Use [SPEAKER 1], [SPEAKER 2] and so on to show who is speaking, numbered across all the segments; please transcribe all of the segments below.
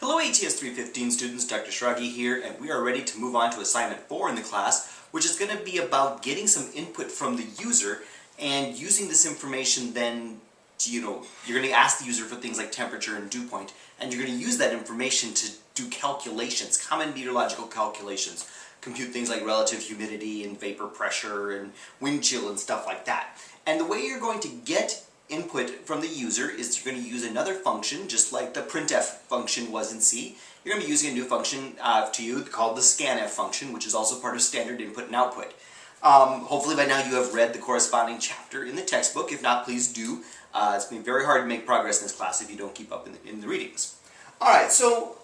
[SPEAKER 1] Hello ATS 315 students, Dr. Shragi here, and we are ready to move on to assignment 4 in the class, which is going to be about getting some input from the user and using this information then to, you're going to ask the user for things like temperature and dew point, and you're going to use that information to do calculations, common meteorological calculations, compute things like relative humidity and vapor pressure and wind chill and stuff like that. And the way you're going to get input from the user is you're going to use another function, just like the Printf function was in C. You're going to be using a new function to you called the Scanf function, which is also part of standard input and output. Hopefully by now you have read the corresponding chapter in the textbook. If not, please do. It's going to be very hard to make progress in this class if you don't keep up in the readings. Alright, so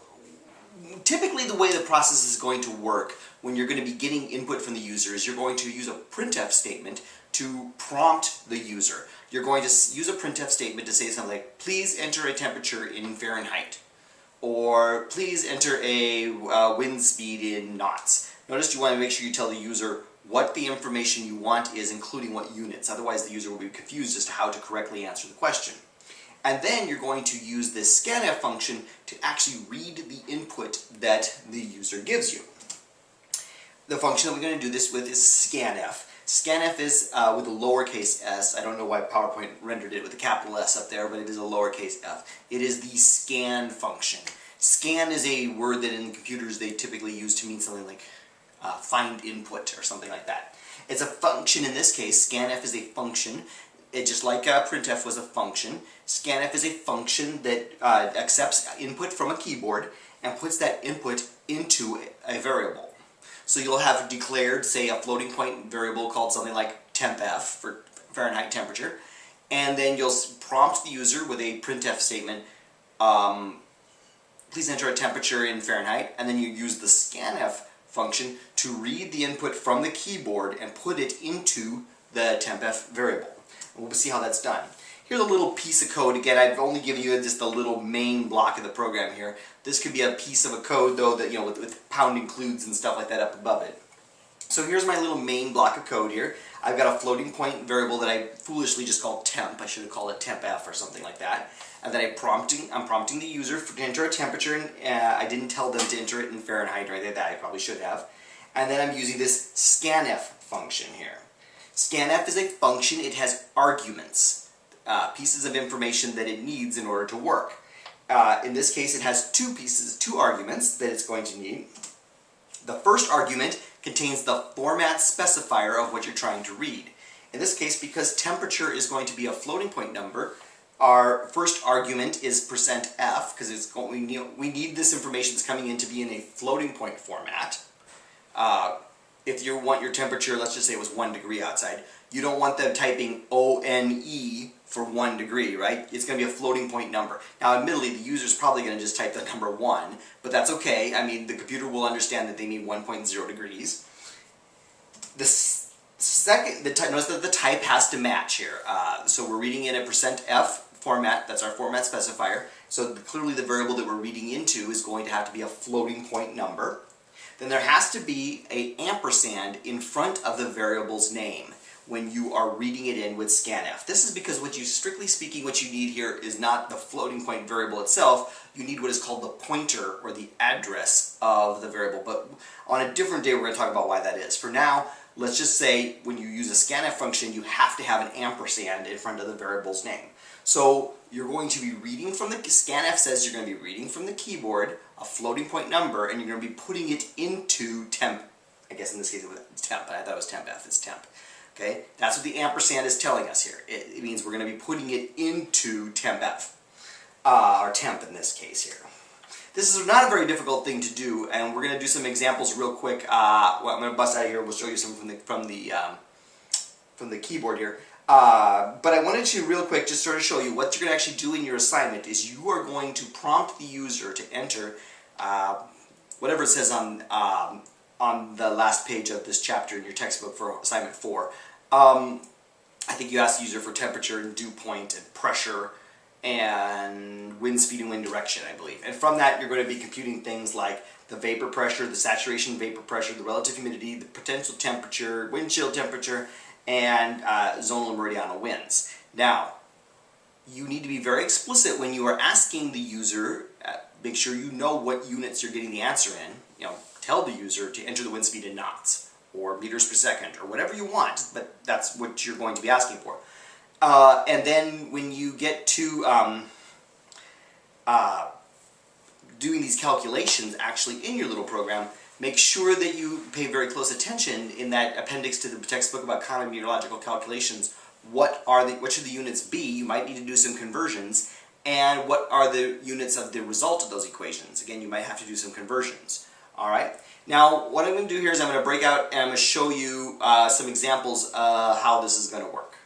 [SPEAKER 1] typically the way the process is going to work when you're going to be getting input from the user is you're going to use a printf statement to prompt the user. You're going to use a printf statement to say something like, please enter a temperature in Fahrenheit, or please enter a wind speed in knots. Notice you want to make sure you tell the user what the information you want is, including what units. Otherwise the user will be confused as to how to correctly answer the question. And then you're going to use this scanf function to actually read the input that the user gives you. The function that we're going to do this with is scanf. Scanf is with a lowercase s. I don't know why PowerPoint rendered it with a capital S up there, but it is a lowercase f. It is the scan function. Scan is a word that in computers they typically use to mean something like find input or something like that. It's a function in this case. Scanf is a function. Just like Printf was a function, Scanf is a function that accepts input from a keyboard and puts that input into a variable. So you'll have declared, say, a floating point variable called something like tempf for Fahrenheit temperature, and then you'll prompt the user with a printf statement, please enter a temperature in Fahrenheit, and then you use the scanf function to read the input from the keyboard and put it into the tempf variable. And we'll see how that's done. Here's a little piece of code. Again, I've only given you just a little main block of the program here. This could be a piece of a code, though, that with pound includes and stuff like that up above it. So here's my little main block of code here. I've got a floating point variable that I foolishly just called temp. I should have called it tempf or something like that. And then I'm prompting the user to enter a temperature, and I didn't tell them to enter it in Fahrenheit or anything like that. I probably should have. And then I'm using this scanf function here. Scanf is a function. It has arguments. Pieces of information that it needs in order to work. In this case, it has two arguments that it's going to need. The first argument contains the format specifier of what you're trying to read. In this case, because temperature is going to be a floating point number, our first argument is %f, because we need this information that's coming in to be in a floating point format. If you want your temperature, let's just say it was 1 degree outside, you don't want them typing ONE for 1 degree, right? It's going to be a floating point number. Now, admittedly, the user's probably going to just type the number 1, but that's okay. I mean, the computer will understand that they mean 1.0 degrees. Notice that the type has to match here. So we're reading in a %f format, that's our format specifier. So clearly the variable that we're reading into is going to have to be a floating point number. Then there has to be an ampersand in front of the variable's name when you are reading it in with scanf. This is because strictly speaking, what you need here is not the floating point variable itself. You need what is called the pointer or the address of the variable. But on a different day, we're going to talk about why that is. For now, let's just say when you use a scanf function, you have to have an ampersand in front of the variable's name. So you're going to be reading from the scanf says you're going to be reading from the keyboard a floating point number, and you're going to be putting it into temp. I guess in this case it's temp, but I thought it was tempf. It's temp. Okay, that's what the ampersand is telling us here. It means we're going to be putting it into tempf, or temp in this case here. This is not a very difficult thing to do, and we're going to do some examples real quick. Well, I'm going to bust out of here. We'll show you some from the keyboard here. But I wanted to real quick just sort of show you what you're going to actually do in your assignment is you are going to prompt the user to enter whatever it says on the last page of this chapter in your textbook for assignment 4. I think you asked the user for temperature and dew point and pressure and wind speed and wind direction, I believe. And from that, you're going to be computing things like the vapor pressure, the saturation vapor pressure, the relative humidity, the potential temperature, wind chill temperature, and zonal and meridional winds. Now, you need to be very explicit when you are asking the user make sure you know what units you're getting the answer in. Tell the user to enter the wind speed in knots or meters per second or whatever you want, but that's what you're going to be asking for. And then when you get to doing these calculations actually in your little program, make sure that you pay very close attention in that appendix to the textbook about common meteorological calculations. What should the units be? You might need to do some conversions. And what are the units of the result of those equations? Again, you might have to do some conversions. All right. Now, what I'm going to do here is I'm going to break out and I'm going to show you some examples of how this is going to work.